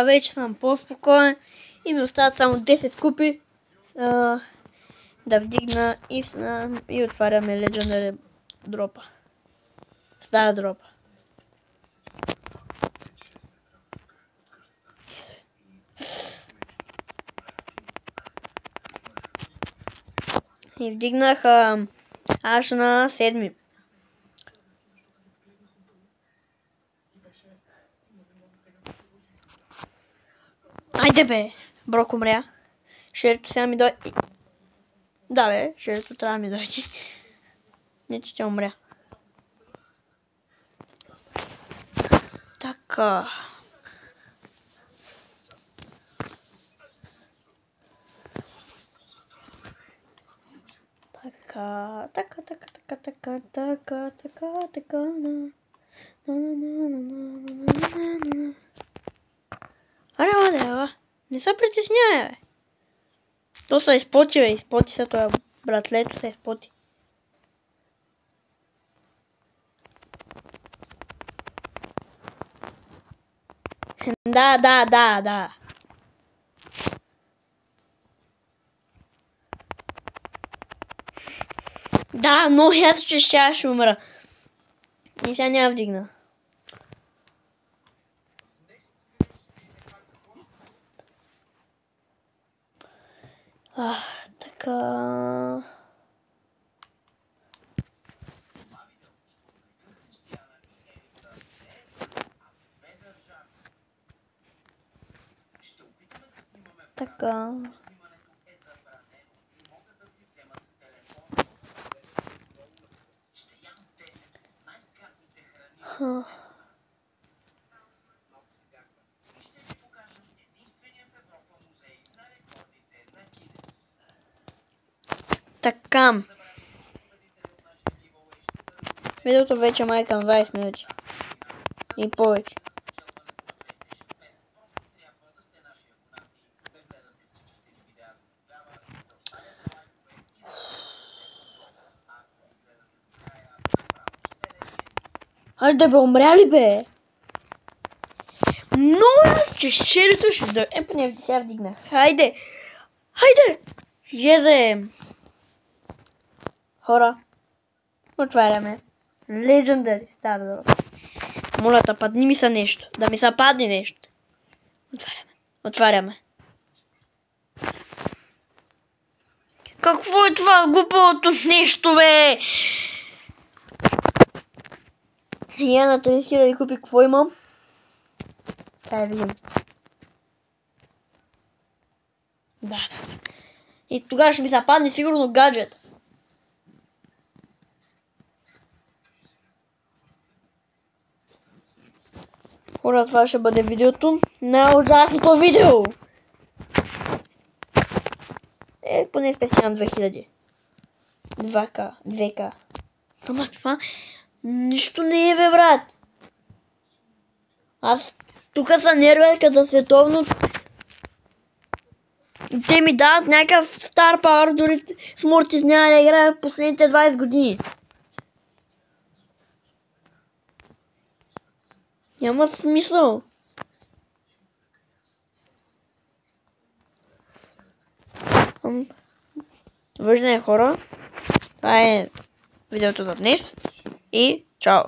Вече съм по-спокоен и ми остават само 10 купи да вдигна и отваряме Legendary дропа. Стара дропа. И вдигнах аж на 7. Айде бе, Брок умря. Шерито сега ми дойде. Да бе, шерито трябва да ми дойде. Не, че тя умря. Така. Аре, не се притесняй, бе. То се изпоти, бе. Изпоти се това братлето, се изпоти. Да. Да, но аз ще умра. И сега няма вдигна. Така... Така... Така. Видеото вече май към 20 минути. И повече. Айде бе, умря ли бе? Но аз че шерито ще дойде. Поне сега вдигнах. Хайде! Езем! Хора, отваряме. Legendary стар дроп. Моля те, падни ми се нещо. Да ми се падне нещо. Отваряме. Какво е това глупото нещо, бе? Я на 30 000 купи, какво имам? Дай видим. Да. И тогава ще ми се падне сигурно гаджет. Хора, това ще бъде видеото. Най-ужасното видео! Поне специално 2000. 2К. Ама това нищо не е, бе, брат. Аз тук са нервета световно. Те ми дават някакъв стар пауър, дори с Мортис няма да играя в последните 20 години. Няма смисъл. Виждане, хора. Това е видеото за днес. И чао!